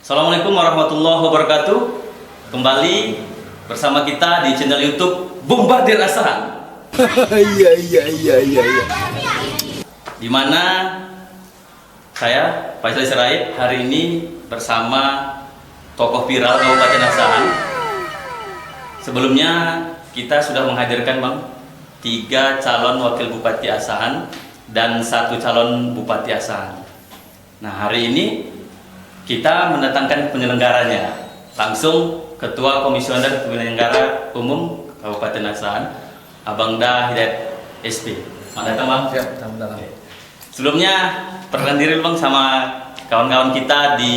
Assalamualaikum warahmatullahi wabarakatuh. Kembali bersama kita di channel YouTube Bombardir Asahan. Iya. Di mana saya Faisal Sirait hari ini bersama tokoh viral Kabupaten Asahan. Sebelumnya kita sudah menghadirkan Bang 3 calon wakil Bupati Asahan dan 1 calon Bupati Asahan. Nah, hari ini kita mendatangkan penyelenggaranya, langsung Ketua Komisioner Penyelenggara Umum Kabupaten Asahan, Abang Da Hidayat SP. Selamat datang Bang. Siap, dalam. Sebelumnya perkenalan diri Bang sama kawan-kawan kita di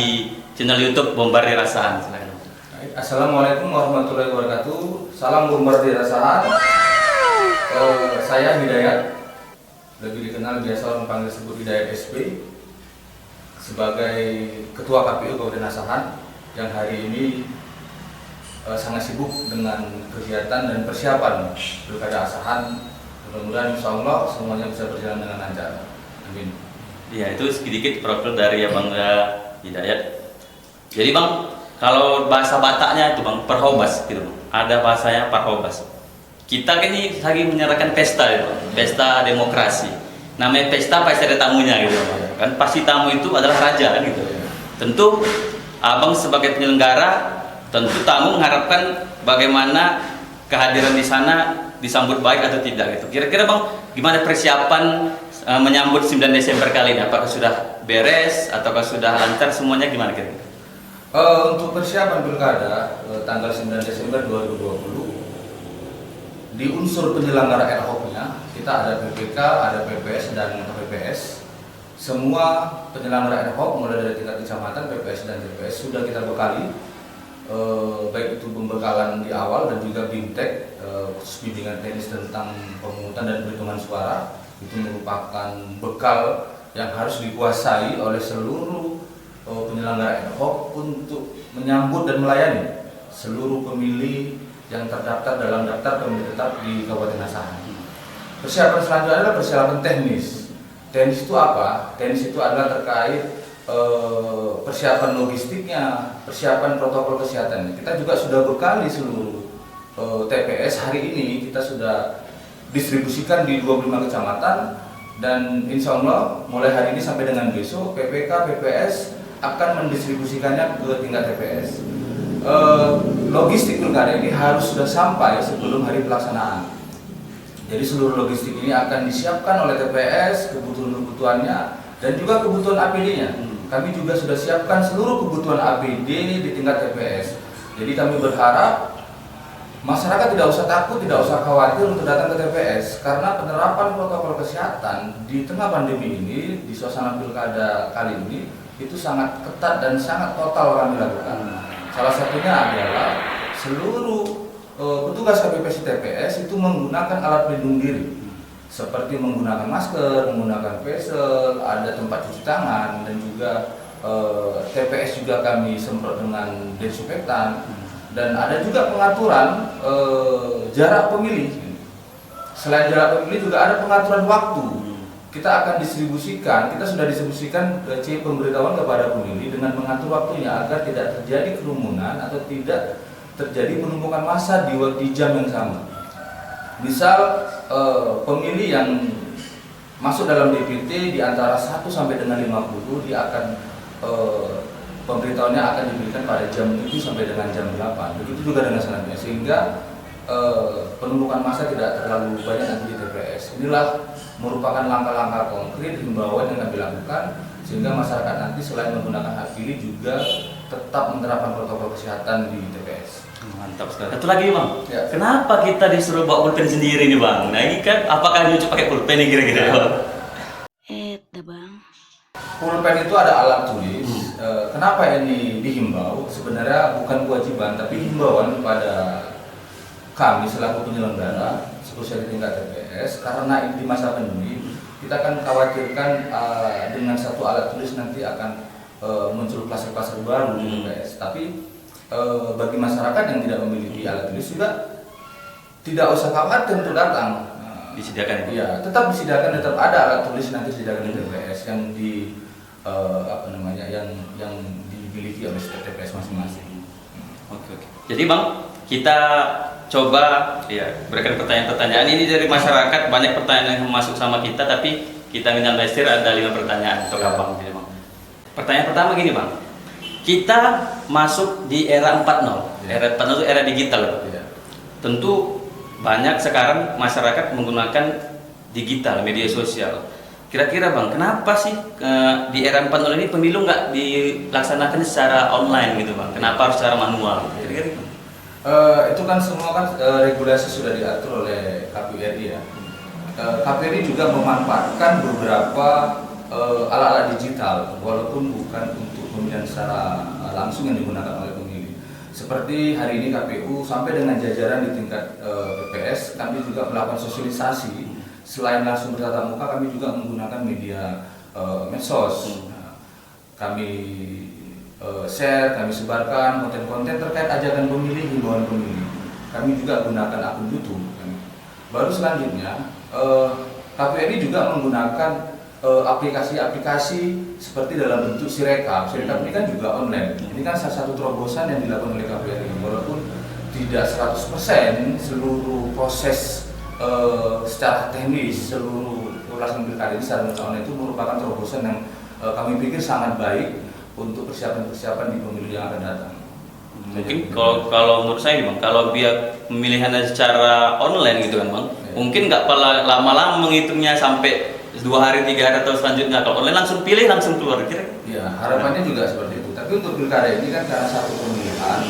channel YouTube Bombardir Asahan. Silakan. Assalamualaikum warahmatullahi wabarakatuh. Salam Bombardir Asahan. Saya Hidayat, lebih dikenal biasa orang panggil sebut Hidayat SP, sebagai Ketua KPU Kabupaten Asahan yang hari ini sangat sibuk dengan kegiatan dan persiapan Pilkada Asahan. Mudah-mudahan insya Allah semuanya bisa berjalan dengan lancar. Amin. Iya, itu sedikit profil dari Abang Hidayat. Jadi Bang, kalau bahasa Bataknya itu Bang, perhobas gitu. Ada bahasanya perhobas. Kita kan ini lagi menyerahkan pesta gitu, pesta demokrasi. Namanya pesta pasti ada tamunya gitu kan, pasti tamu itu adalah raja kan gitu. Tentu Abang sebagai penyelenggara, tentu tamu mengharapkan bagaimana kehadiran di sana disambut baik atau tidak gitu. Kira-kira Bang, gimana persiapan menyambut 9 Desember kali ini? Apakah sudah beres ataukah sudah lancar semuanya, gimana kira-kira? Untuk persiapan Pilkada tanggal 9 Desember 2020, di unsur penyelenggara ad hoc-nya kita ada PPK, ada PPS dan KPPS. Semua penyelenggara ad hoc mulai dari tingkat kecamatan, PPS dan TPS sudah kita bekali, baik itu pembekalan di awal dan juga BIMTEK, khusus bimbingan teknis tentang pemungutan dan perhitungan suara. Itu merupakan bekal yang harus dikuasai oleh seluruh penyelenggara ad hoc untuk menyambut dan melayani seluruh pemilih yang terdaftar dalam daftar pemilih tetap di Kabupaten Asahan. Persiapan selanjutnya adalah persiapan teknis. Teknis itu apa? Teknis itu adalah terkait persiapan logistiknya, persiapan protokol kesehatan. Kita juga sudah bekali seluruh TPS. Hari ini kita sudah distribusikan di 25 kecamatan, dan insya Allah mulai hari ini sampai dengan besok PPK, PPS akan mendistribusikannya ke tingkat TPS. Logistik pilkada ini harus sudah sampai sebelum hari pelaksanaan. Jadi seluruh logistik ini akan disiapkan oleh TPS, kebutuhan-kebutuhannya dan juga kebutuhan APD-nya. Kami juga sudah siapkan seluruh kebutuhan APD di tingkat TPS. Jadi kami berharap masyarakat tidak usah takut, tidak usah khawatir untuk datang ke TPS, karena penerapan protokol kesehatan di tengah pandemi ini, di suasana pilkada kali ini, itu sangat ketat dan sangat total kami lakukan. Salah satunya adalah seluruh petugas KPPS TPS itu menggunakan alat pelindung diri, seperti menggunakan masker, menggunakan facial, ada tempat cuci tangan, dan juga TPS juga kami semprot dengan desinfektan, dan ada juga pengaturan jarak pemilih. Selain jarak pemilih juga ada pengaturan waktu. Kita akan distribusikan, kita sudah distribusikan C pemberitahuan kepada pemilih dengan mengatur waktunya agar tidak terjadi kerumunan atau tidak terjadi penumpukan massa di jam yang sama. Misal pemilih yang masuk dalam DPT di antara 1 sampai dengan 50, dia akan pemberitahuannya akan diberikan pada jam 7 sampai dengan jam 8. Begitu juga dengan selanjutnya, sehingga penumpukan massa tidak terlalu banyak nanti di TPS. Inilah merupakan langkah-langkah konkret himbauan yang kami lakukan, sehingga masyarakat nanti selain menggunakan hak pilih juga tetap menerapkan protokol kesehatan di TPS. Mantap sekali. Satu lagi Bang, Ya. kenapa kita disuruh bawa pulpen sendiri nih Bang? Nah ini kan, apakah nyuci pakai pulpen nih kira-kira Bang? Bang. Pulpen itu ada alat tulis. Kenapa ini dihimbau? Sebenarnya bukan kewajiban, tapi himbauan kepada kami selaku penyelenggara, khususnya di tingkat TPS, karena ini di masa pandemi, kita akan khawatirkan dengan satu alat tulis nanti akan muncul kluster-kluster baru di TPS. Tapi bagi masyarakat yang tidak memiliki alat tulis juga tidak usah khawatir untuk datang. Disediakan itu? Iya, tetap disediakan, tetap ada alat tulis nanti disediakan di TPS yang apa namanya yang dimiliki oleh setiap TPS masing-masing. Oke. Jadi Bang, kita coba ya berikan pertanyaan-pertanyaan ini dari masyarakat. Banyak pertanyaan yang masuk sama kita, tapi kita minal aidin ada 5 pertanyaan untuk Ya. Abang. Jadi, Bang. Pertanyaan pertama gini Bang, kita masuk di era 4.0. Ya. Era 4.0 itu era digital. Ya. Tentu banyak sekarang masyarakat menggunakan digital, media sosial. Kira-kira Bang, kenapa sih di era 4.0 ini pemilu nggak dilaksanakan secara online gitu Bang? Kenapa harus secara manual? Kira-kira gitu. Itu kan semua kan regulasi sudah diatur oleh KPU RI ya. KPU RI juga memanfaatkan beberapa alat-alat digital walaupun bukan untuk pemilihan secara langsung yang digunakan oleh pemilih. Seperti hari ini KPU sampai dengan jajaran di tingkat PPS kami juga melakukan sosialisasi. Selain langsung bertatap muka, kami juga menggunakan media medsos. Nah, kami share, kami sebarkan konten-konten terkait ajakan pemilih, himbauan pemilih. Kami juga gunakan akun YouTube. Baru selanjutnya, KPU RI juga menggunakan aplikasi-aplikasi seperti dalam bentuk Sirekap. Sirekap ini kan juga online. Ini kan salah satu terobosan yang dilakukan oleh KPU RI. Walaupun tidak 100% seluruh proses secara teknis, seluruh pelaksanaan pilkada ini secara online itu merupakan terobosan yang kami pikir sangat baik untuk persiapan-persiapan di pemilu yang akan datang. Mungkin kalau menurut saya nih Bang, kalau biar pemilihannya secara online gitu kan Bang, Ya. mungkin nggak lama-lama menghitungnya sampai 2 hari, 3 hari atau selanjutnya. Kalau online langsung pilih, langsung keluar kira. Ya, harapannya juga seperti itu. Tapi untuk pilkada ini kan karena satu pemilihan,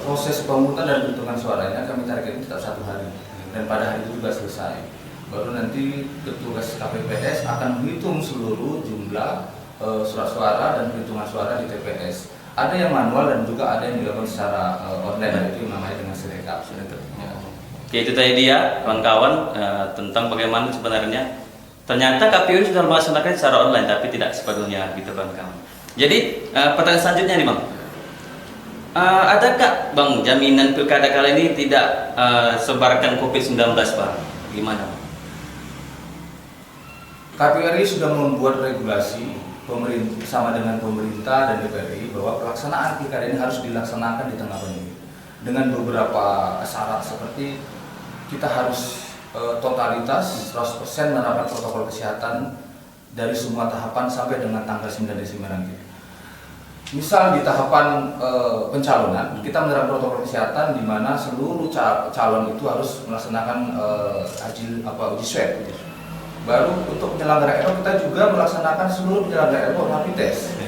proses pemungutan dan perhitungan suaranya kami targetkan tetap 1 hari. Dan pada hari itu juga selesai. Baru nanti petugas KPPS akan menghitung seluruh jumlah surat suara dan perhitungan suara di TPS. Ada yang manual dan juga ada yang dilakukan secara online, itu yang namanya dengan Sirekap. Ya. Oke, itu tadi dia kawan-kawan tentang bagaimana sebenarnya ternyata KPU sudah melaksanakan secara online tapi tidak sepenuhnya gitu kawan-kawan. Jadi pertanyaan selanjutnya nih Bang. Adakah Bang jaminan pilkada kali ini tidak sebarkan COVID-19 Bang? Gimana Bang? KPU RI sudah membuat regulasi pemerintah bersama dengan pemerintah dan DPR RI bahwa pelaksanaan pilkada ini harus dilaksanakan di tengah pandemi dengan beberapa syarat seperti kita harus totalitas 100% menerapkan protokol kesehatan dari semua tahapan sampai dengan tanggal 9 Desember nanti. Misal di tahapan pencalonan kita menerapkan protokol kesehatan di mana seluruh calon itu harus melaksanakan uji swab. Baru untuk penyelenggara RO kita juga melaksanakan seluruh penyelenggara RO rapid test.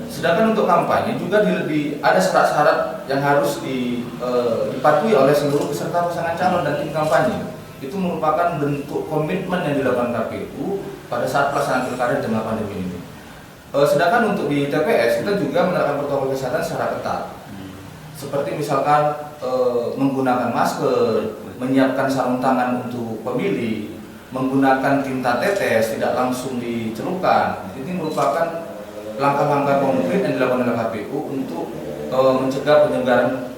Sedangkan untuk kampanye juga ada syarat-syarat yang harus dipatuhi oleh seluruh peserta pasangan calon dan tim kampanye. Itu merupakan bentuk komitmen yang dilakukan KPU pada saat pelaksanaan pilkada di tengah pandemi ini. Sedangkan untuk di TPS kita juga menerapkan protokol kesehatan secara ketat. Seperti misalkan menggunakan masker, menyiapkan sarung tangan untuk pemilih, menggunakan tinta tetes tidak langsung dicelupkan. Ini merupakan langkah-langkah konkret yang dilakukan oleh KPU untuk mencegah penyebaran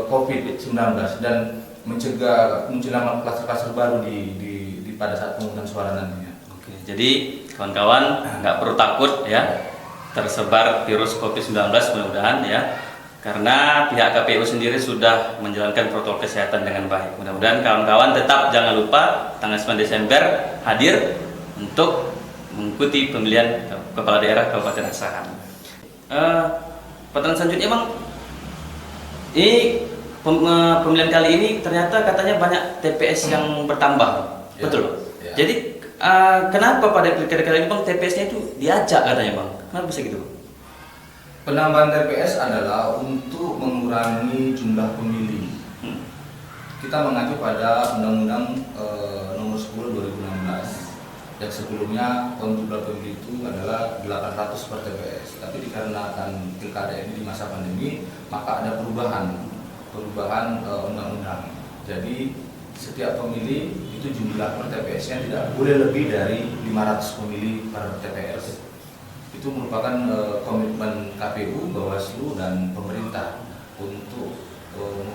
COVID-19 dan mencegah munculnya klaster-klaster baru di pada saat pemungutan suara nantinya. Oke, jadi kawan-kawan nggak perlu takut ya tersebar virus COVID-19 mudah-mudahan ya, karena pihak KPU sendiri sudah menjalankan protokol kesehatan dengan baik. Mudah-mudahan kawan-kawan tetap jangan lupa tanggal 9 Desember hadir untuk mengikuti pemilihan kepala daerah Kabupaten Asahan. Pertanyaan selanjutnya Bang, ini pemilihan kali ini ternyata katanya banyak TPS yang bertambah, Ya, betul? ya. Jadi kenapa pada pilkada kali ini Bang TPS-nya itu diajak katanya Bang? Kenapa bisa gitu? Penambahan TPS adalah untuk mengurangi jumlah pemilih. Kita mengacu pada Undang-Undang Nomor 10 2016 yang sebelumnya jumlah pemilih itu adalah 800 per TPS. Tapi dikarenakan pilkada ini di masa pandemi, maka ada perubahan undang-undang. Jadi setiap pemilih itu jumlah per TPS-nya tidak boleh lebih dari 500 pemilih per TPS. Itu merupakan komitmen KPU, Bawaslu dan pemerintah untuk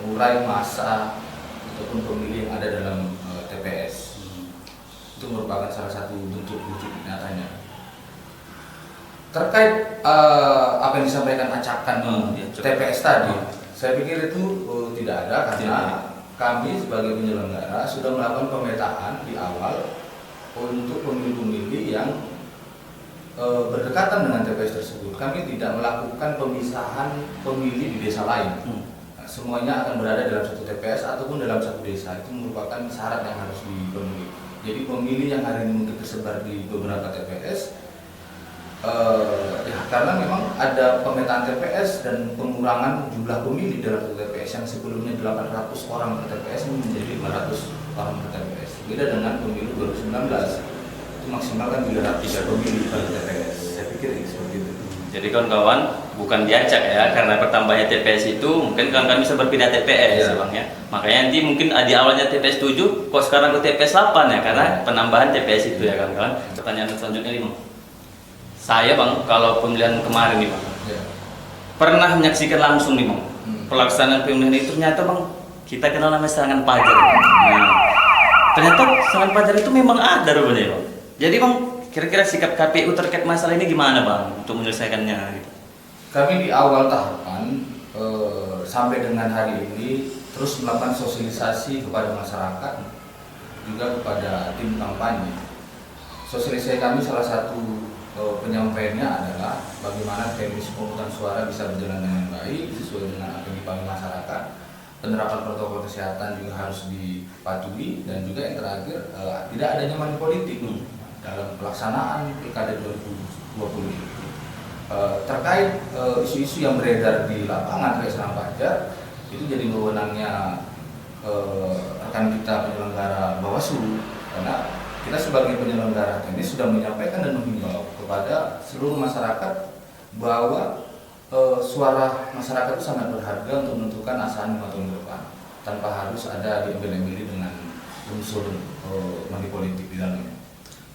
mengurai masa ataupun pemilih yang ada dalam TPS. Itu merupakan salah satu bentuk wujud nyatanya. Terkait apa yang disampaikan acakan TPS tadi, saya pikir itu tidak ada karena kami sebagai penyelenggara sudah melakukan pemetaan di awal untuk pemilih-pemilih yang berdekatan dengan TPS tersebut. Kami tidak melakukan pemisahan pemilih di desa lain. Nah, semuanya akan berada dalam satu TPS ataupun dalam satu desa. Itu merupakan syarat yang harus dipenuhi. Jadi pemilih yang hari ini mungkin tersebar di beberapa TPS, ya karena memang ada pemetaan TPS dan pengurangan jumlah pemilih dalam satu TPS yang sebelumnya 800 orang per TPS ini menjadi 500 orang per TPS. Beda dengan pemilu 2019. Maksimal kan 300 pemilih per TPS. Saya pikir seperti itu. Jadi kawan-kawan bukan diacak ya, karena bertambahnya TPS itu mungkin kawan-kawan bisa berpindah TPS ya Bang ya. Makanya nanti mungkin di awalnya TPS 7 kok sekarang ke TPS 8 ya, karena penambahan TPS itu ya kawan-kawan. Pertanyaan selanjutnya nih Bang. Saya Bang, kalau pemilihan kemarin nih Bang, pernah menyaksikan langsung nih Bang, pelaksanaan pemilihan itu ternyata Bang, kita kenal namanya serangan pajar. Nah, ternyata serangan pajar itu memang ada rupanya Bang. Jadi Bang, kira-kira sikap KPU terkait masalah ini gimana Bang untuk menyelesaikannya? Gitu. Kami di awal tahapan sampai dengan hari ini terus melakukan sosialisasi kepada masyarakat, juga kepada tim kampanye. Sosialisasi kami salah satu penyampaiannya adalah bagaimana teknis pemungutan suara bisa berjalan dengan baik sesuai dengan apa yang dipanggil masyarakat. Penerapan protokol kesehatan juga harus dipatuhi, dan juga yang terakhir tidak adanya money politik dalam pelaksanaan Pilkada 2020 ini. Terkait isu-isu yang beredar di lapangan terkait serangan pajar, itu jadi wewenangnya rekan kita penyelenggara Bawaslu, karena kita sebagai penyelenggara teknis sudah menyampaikan dan menghimbau kepada seluruh masyarakat bahwa suara masyarakat itu sangat berharga untuk menentukan ASN 5 tahun ke depan, tanpa harus ada diambil-ambil dengan unsur money politik di dalamnya.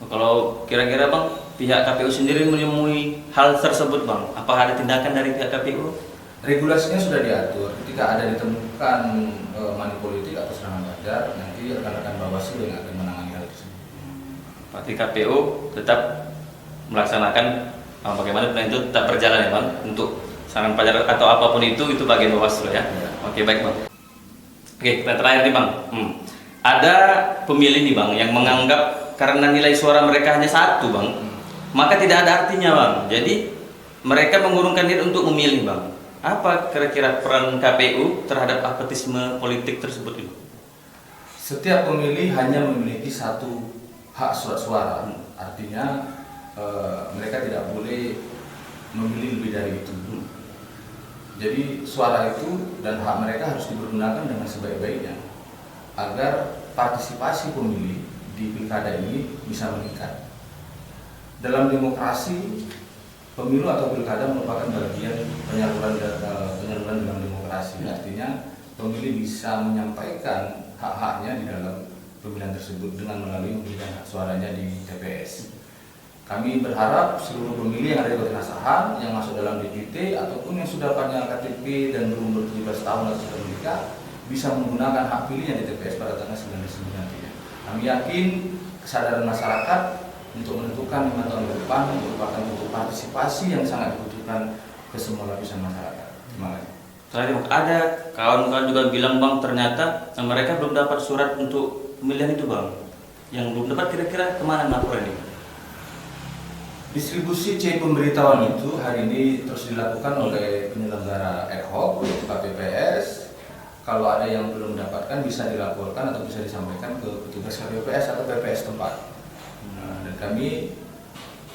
Kalau kira-kira Bang, pihak KPU sendiri menemui hal tersebut Bang, apakah ada tindakan dari pihak KPU? Regulasinya sudah diatur, ketika ada ditemukan money politik atau serangan pajar, nanti rekan-rekan Bawaslu yang akan menangani hal tersebut. Berarti KPU tetap melaksanakan bagaimana plan itu tetap berjalan ya Bang, untuk serangan pajar atau apapun itu bagian Bawaslu ya. Oke baik Bang. Oke, kita terakhir nih Bang. Ada pemilih nih Bang yang menganggap karena nilai suara mereka hanya satu Bang, maka tidak ada artinya Bang. Jadi mereka mengurungkan diri untuk memilih Bang. Apa kira-kira peran KPU terhadap apatisme politik tersebut itu? Setiap pemilih hanya memiliki satu hak surat suara, artinya mereka tidak boleh memilih lebih dari itu. Jadi suara itu dan hak mereka harus dipergunakan dengan sebaik-baiknya agar partisipasi pemilih di pilkada ini bisa meningkat. Dalam demokrasi, pemilu atau pilkada merupakan bagian penyaluran dalam demokrasi. Artinya pemilih bisa menyampaikan hak-haknya di dalam pemilihan tersebut dengan melalui memberikan hak suaranya di TPS. Kami berharap seluruh pemilih yang ada di Kota Asahan yang masuk dalam DPT ataupun yang sudah punya KTP dan belum ber-17 tahun atau sudah menikah bisa menggunakan hak pilihnya di TPS pada tanggal 9 Desember nantinya. Kami yakin kesadaran masyarakat untuk menentukan 5 tahun ke depan merupakan bentuk partisipasi yang sangat dibutuhkan ke semua lapisan masyarakat. Terima kasih. Terakhir, ada kawan-kawan juga bilang Bang, ternyata mereka belum dapat surat untuk pemilihan itu Bang. Yang belum dapat kira-kira kemana laporan ini? Distribusi C pemberitahuan itu hari ini terus dilakukan oleh penyelenggara ad hoc yaitu KPPS. Kalau ada yang belum mendapatkan bisa dilaporkan atau bisa disampaikan ke petugas KPPS atau PPS tempat. Dan kami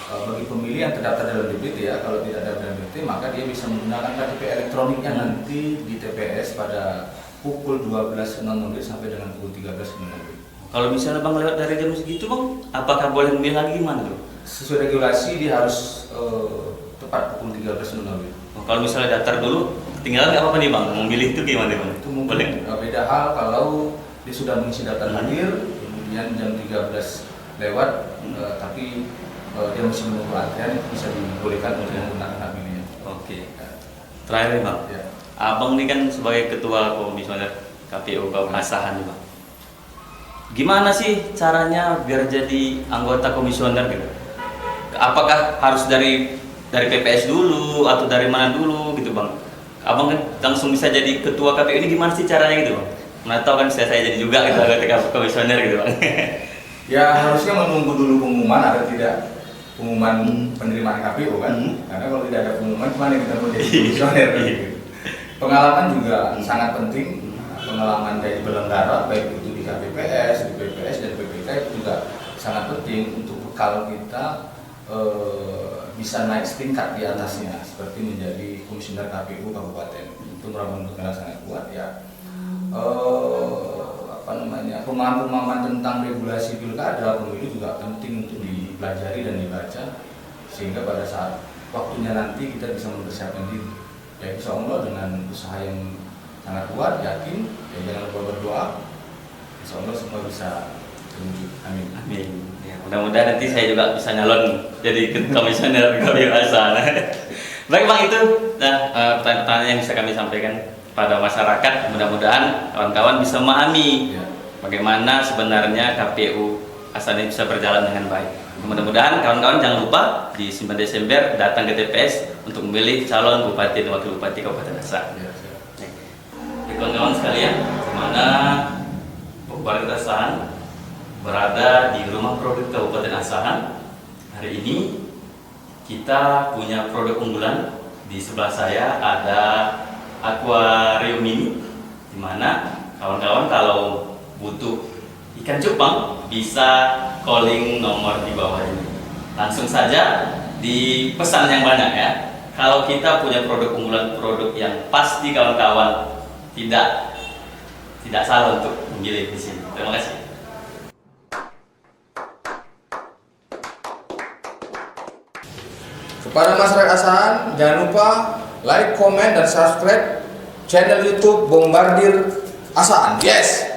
bagi pemilih yang terdaftar dalam DPT ya, kalau tidak ada dalam DPT maka dia bisa menggunakan KTP elektroniknya nanti di TPS pada pukul 12.00 sampai dengan pukul 13.00. Kalau misalnya Bang lewat dari jam segitu Bang, apakah boleh memilih lagi gimana tuh? Sesuai regulasi dia harus tepat pukul 13.00. Kalau misalnya daftar dulu, tinggal nggak apa-apa nih Bang, memilih itu gimana Bang? Itu mungkin boleh? Beda hal kalau dia sudah mengisi daftar hadir, kemudian jam 13 lewat, tapi dia masih menunggu antrian, itu bisa dibolehkan untuk menggunakan hak pilihnya. Oke. Terakhir nih Bang, Ya. Abang ini kan sebagai ketua komisioner KPU Kabupaten Asahan nih Bang. Gimana sih caranya biar jadi anggota komisioner gitu? Apakah harus dari dari PPS dulu atau dari mana dulu gitu bang. Abang kan langsung bisa jadi ketua KPU ini gimana sih caranya gitu bang? Mana tahu kan saya jadi juga gitu ketika komisioner gitu bang. Ya harusnya menunggu dulu pengumuman ada tidak pengumuman penerimaan KPU kan, karena kalau tidak ada pengumuman gimana kita mau jadi komisioner kan? Gitu. Pengalaman juga sangat penting, pengalaman dari penyelenggara baik itu di KPPS, di PPS dan PPK itu juga sangat penting untuk bekal kita bisa naik setingkat di atasnya seperti menjadi komisioner KPU kabupaten. Itu merupakan bekal sangat kuat ya. Pemahaman tentang regulasi pilkada pemilu juga penting untuk dipelajari dan dibaca sehingga pada saat waktunya nanti kita bisa mempersiapkan diri. Ya insya Allah dengan usaha yang sangat kuat, yakin, ya jangan lupa berdoa. Insya Allah semua bisa terwujud. Amin. Amin. Ya, mudah-mudahan nanti saya juga bisa nyalon jadi komisioner KPU Asana. Baik bang, itu pertanyaan-pertanyaan yang bisa kami sampaikan pada masyarakat. Mudah-mudahan kawan-kawan bisa memahami bagaimana sebenarnya KPU Asana bisa berjalan dengan baik. Mudah-mudahan kawan-kawan jangan lupa di 9 Desember datang ke TPS untuk memilih calon bupati dan wakil bupati Kabupaten Asana. Kawan-kawan sekalian, mana Bupati Asahan berada di rumah produk Kabupaten Asahan. Hari ini kita punya produk unggulan. Di sebelah saya ada akuarium ini, di mana kawan-kawan kalau butuh ikan cupang bisa calling nomor di bawah ini. Langsung saja dipesan yang banyak ya. Kalau kita punya produk unggulan, produk yang pasti kawan-kawan tidak salah untuk memilih di sini. Terima kasih. Kepada masyarakat Asahan, jangan lupa like, comment, dan subscribe channel YouTube Bombardir Asahan. Yes!